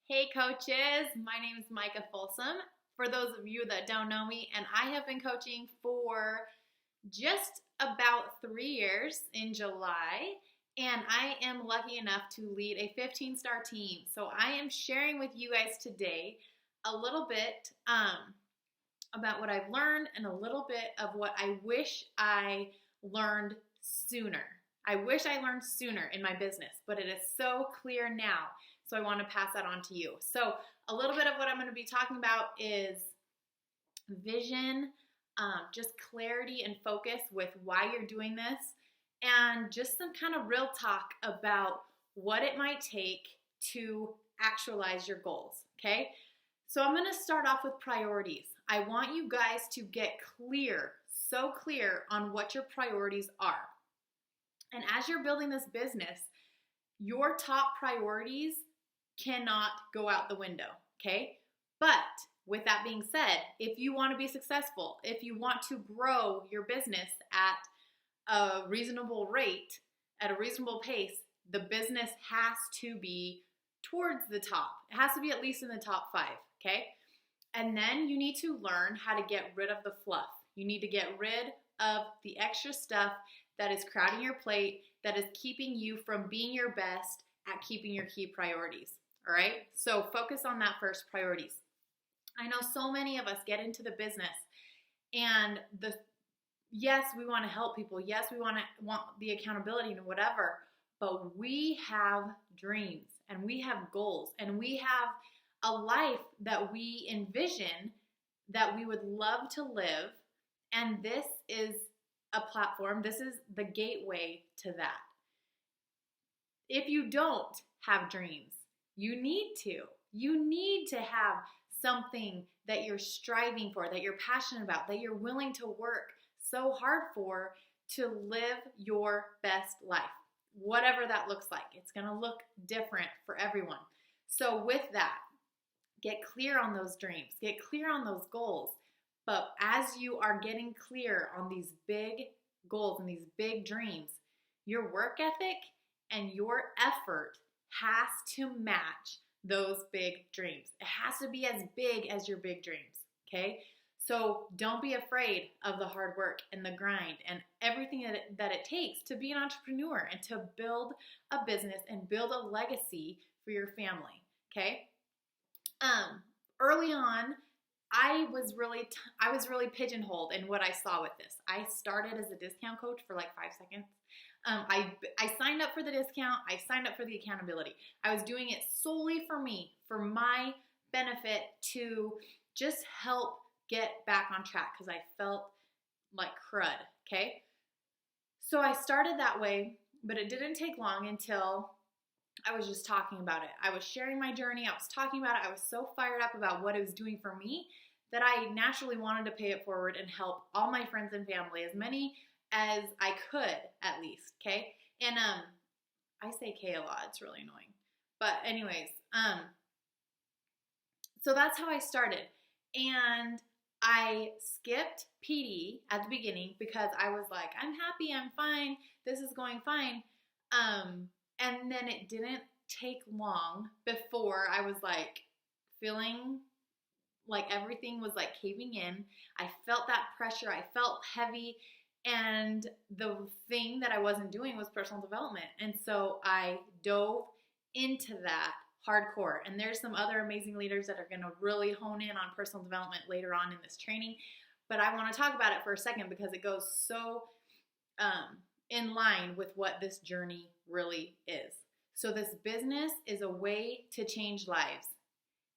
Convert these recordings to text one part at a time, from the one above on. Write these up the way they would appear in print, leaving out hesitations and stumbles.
Hey coaches, my name is Micah Folsom. For those of you that don't know me, and I have been coaching for just about 3 years in July, and I am lucky enough to lead a 15-star team. So I am sharing with you guys today a little bit about what I've learned and a little bit of what I wish I learned sooner. I wish I learned sooner in my business, but it is so clear now. So I want to pass that on to you. So a little bit of what I'm going to be talking about is vision, just clarity and focus with why you're doing this, and just some kind of real talk about what it might take to actualize your goals, okay? So I'm going to start off with priorities. I want you guys to get clear, so clear on what your priorities are. And as you're building this business, your top priorities cannot go out the window, okay? But with that being said, if you want to be successful, if you want to grow your business at a reasonable rate, at a reasonable pace, the business has to be towards the top. It has to be at least in the top 5, okay? And then you need to learn how to get rid of the fluff. You need to get rid of the extra stuff that is crowding your plate, that is keeping you from being your best at keeping your key priorities, all right? So focus on that first, priorities. I know so many of us get into the business and yes, we want to help people. Yes, we want the accountability and whatever, but we have dreams and we have goals and we have a life that we envision that we would love to live. And this is a platform. This is the gateway to that. If you don't have dreams, you need to. You need to have something that you're striving for, that you're passionate about, that you're willing to work so hard for to live your best life. Whatever that looks like. It's going to look different for everyone. So with that, get clear on those dreams. Get clear on those goals. But as you are getting clear on these big goals and these big dreams, your work ethic and your effort has to match those big dreams. It has to be as big as your big dreams, okay? So don't be afraid of the hard work and the grind and everything that it takes to be an entrepreneur and to build a business and build a legacy for your family, okay? Early on, I was really pigeonholed in what I saw with this. I started as a discount coach for like 5 seconds. I signed up for the discount. I signed up for the accountability. I was doing it solely for me, for my benefit, to just help get back on track because I felt like crud, okay? So I started that way, but it didn't take long until I was just talking about it. I was sharing my journey. I was talking about it. I was so fired up about what it was doing for me that I naturally wanted to pay it forward and help all my friends and family, as many as I could at least, okay? And I say K a lot. It's really annoying. But anyways, so that's how I started. And I skipped PD at the beginning because I was like, I'm happy, I'm fine, this is going fine. And then it didn't take long before I was like feeling like everything was like caving in. I felt that pressure. I felt heavy. And the thing that I wasn't doing was personal development. And so I dove into that hardcore. And there's some other amazing leaders that are going to really hone in on personal development later on in this training. But I want to talk about it for a second because it goes so in line with what this journey really is. So this business is a way to change lives.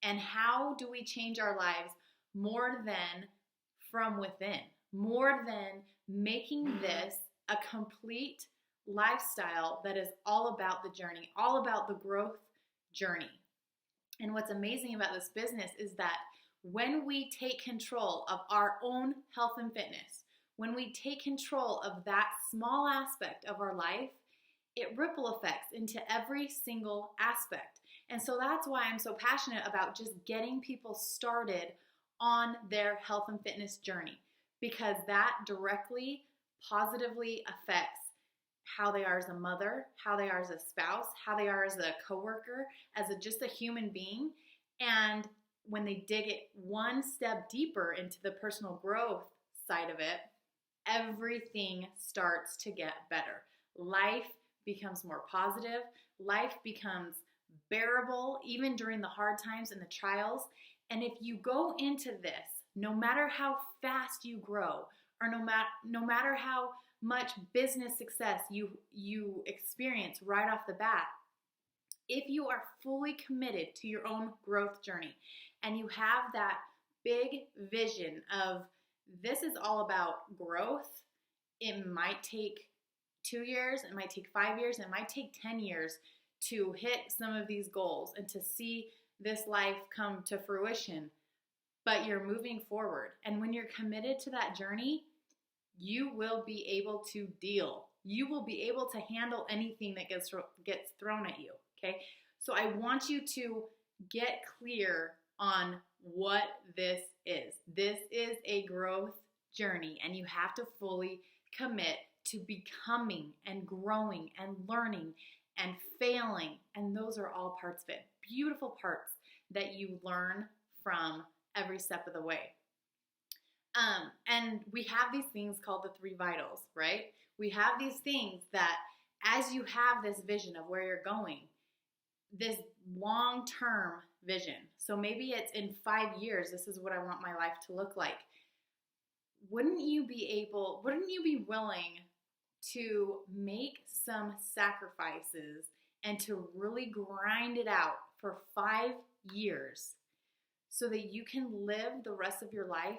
And how do we change our lives more than from within? More than making this a complete lifestyle that is all about the journey, all about the growth journey. And what's amazing about this business is that when we take control of our own health and fitness, when we take control of that small aspect of our life, it ripple effects into every single aspect. And so that's why I'm so passionate about just getting people started on their health and fitness journey, because that directly, positively affects how they are as a mother, how they are as a spouse, how they are as a coworker, as just a human being. And when they dig it one step deeper into the personal growth side of it, everything starts to get better. Life becomes more positive. Life becomes bearable, even during the hard times and the trials. And if you go into this, no matter how fast you grow, or no matter how much business success you experience right off the bat, if you are fully committed to your own growth journey and you have that big vision of this is all about growth, it might take 2 years, it might take 5 years, it might take 10 years to hit some of these goals and to see this life come to fruition, but you're moving forward. And when you're committed to that journey, you will be able to deal. You will be able to handle anything that gets thrown at you, okay? So I want you to get clear on what this is. This is a growth journey, and you have to fully commit to becoming and growing and learning and failing, and those are all parts of it. Beautiful parts that you learn from every step of the way. And we have these things called the 3 vitals, right? We have these things that as you have this vision of where you're going, this long-term vision, so maybe it's in 5 years, this is what I want my life to look like. Wouldn't you be willing to make some sacrifices and to really grind it out for 5 years so that you can live the rest of your life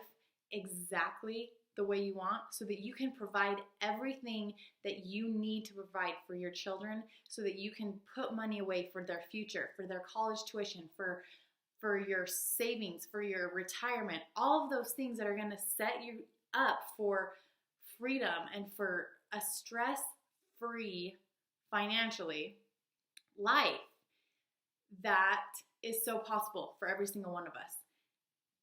exactly the way you want, so that you can provide everything that you need to provide for your children, so that you can put money away for their future, for their college tuition, for your savings, for your retirement, all of those things that are going to set you up for freedom and for a stress-free, financially, life that is so possible for every single one of us.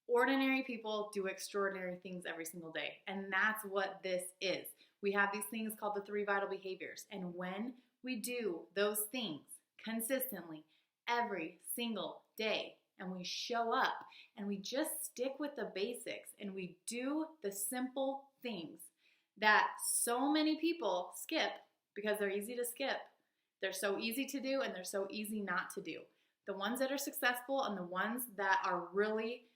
Ordinary people do extraordinary things every single day, and that's what this is. We have these things called the 3 vital behaviors, and when we do those things consistently every single day, and we show up and we just stick with the basics and we do the simple things that so many people skip because they're easy to skip. They're so easy to do and they're so easy not to do. The ones that are successful and the ones that are really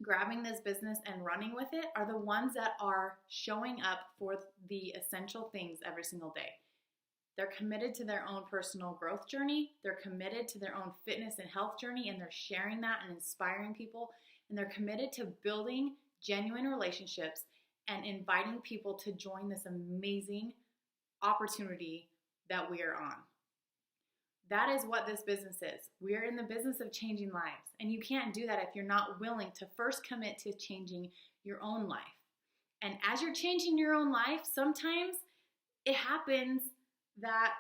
grabbing this business and running with it are the ones that are showing up for the essential things every single day. They're committed to their own personal growth journey. They're committed to their own fitness and health journey, and they're sharing that and inspiring people. And they're committed to building genuine relationships and inviting people to join this amazing opportunity that we are on. That is what this business is. We're in the business of changing lives. And you can't do that if you're not willing to first commit to changing your own life. And as you're changing your own life, sometimes it happens that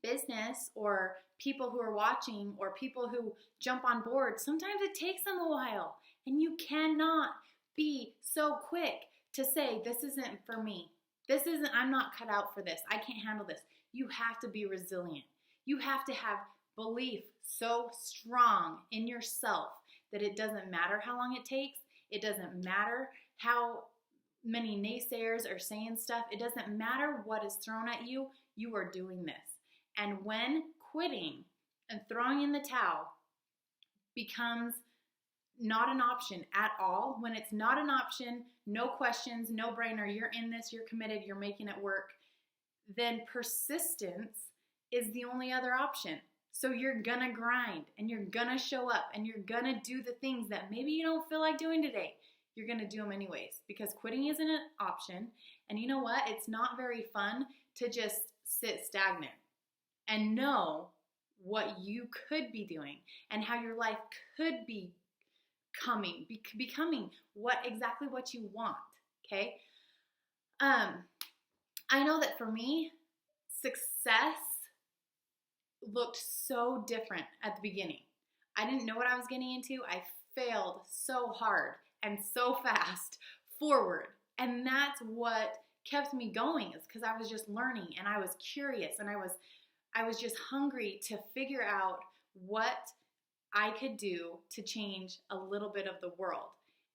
business or people who are watching or people who jump on board, sometimes it takes them a while. And you cannot be so quick to say, this isn't for me. I'm not cut out for this. I can't handle this. You have to be resilient. You have to have belief so strong in yourself that it doesn't matter how long it takes. It doesn't matter how many naysayers are saying stuff. It doesn't matter what is thrown at you. You are doing this. And when quitting and throwing in the towel becomes not an option at all, when it's not an option, no questions, no brainer, you're in this, you're committed, you're making it work, then persistence is the only other option. So you're gonna grind and you're gonna show up and you're gonna do the things that maybe you don't feel like doing today. You're gonna do them anyways because quitting isn't an option. And you know what? It's not very fun to just sit stagnant and know what you could be doing and how your life could be becoming exactly what you want, okay? I know that for me, success looked so different at the beginning. I didn't know what I was getting into. I failed so hard and so fast forward. And that's what kept me going is because I was just learning and I was curious and I was just hungry to figure out what I could do to change a little bit of the world.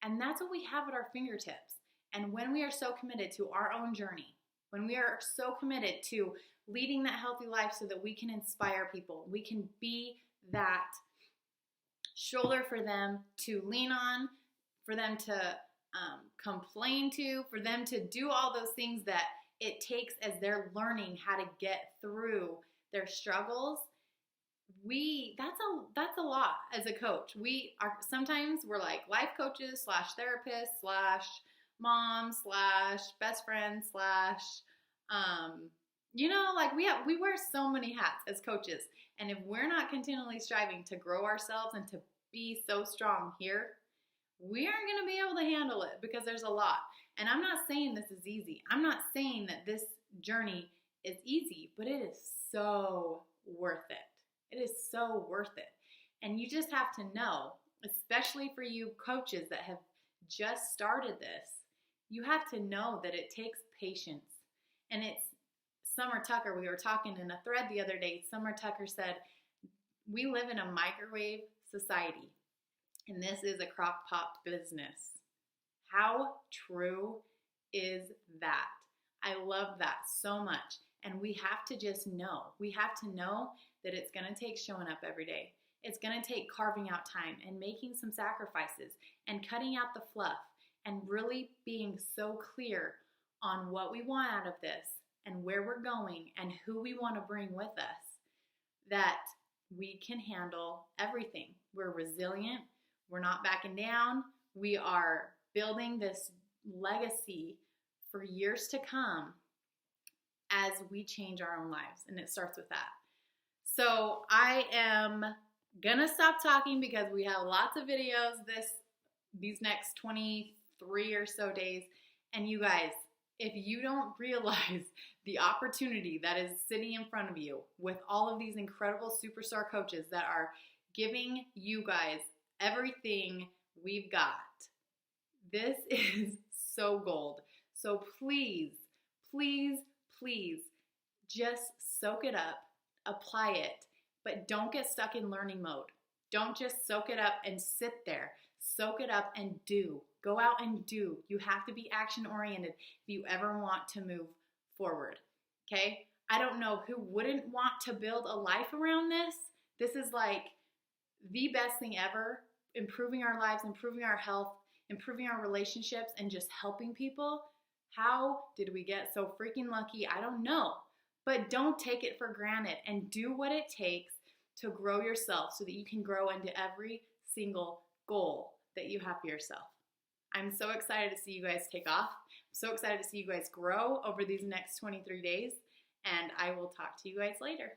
And that's what we have at our fingertips. And when we are so committed to our own journey, when we are so committed to leading that healthy life so that we can inspire people, we can be that shoulder for them to lean on, for them to complain to, for them to do all those things that it takes as they're learning how to get through their struggles. That's a lot as a coach. Sometimes we're like life coaches / therapists / moms / best friends / like we wear so many hats as coaches. And if we're not continually striving to grow ourselves and to be so strong here, we aren't going to be able to handle it because there's a lot. And I'm not saying this is easy. I'm not saying that this journey is easy, but it is so worth it. It is so worth it. And you just have to know, especially for you coaches that have just started this, you have to know that it takes patience. And it's Summer Tucker, we were talking in a thread the other day. Summer Tucker said, we live in a microwave society, and this is a crock pot business. How true is that? I love that so much. And we have to just know. We have to know that it's going to take showing up every day. It's going to take carving out time and making some sacrifices and cutting out the fluff and really being so clear on what we want out of this and where we're going and who we want to bring with us, that we can handle everything. We're resilient. We're not backing down. We are building this legacy for years to come as we change our own lives. And it starts with that. So I am gonna stop talking because we have lots of videos these next 23 or so days. And you guys, if you don't realize the opportunity that is sitting in front of you with all of these incredible superstar coaches that are giving you guys everything we've got, this is so gold. So please, please, please just soak it up, apply it, but don't get stuck in learning mode. Don't just soak it up and sit there. Soak it up and do. Go out and do. You have to be action oriented if you ever want to move forward. Okay? I don't know who wouldn't want to build a life around this. This is like the best thing ever. Improving our lives, improving our health, improving our relationships, and just helping people. How did we get so freaking lucky? I don't know. But don't take it for granted and do what it takes to grow yourself so that you can grow into every single goal that you have for yourself. I'm so excited to see you guys take off. I'm so excited to see you guys grow over these next 23 days, and I will talk to you guys later.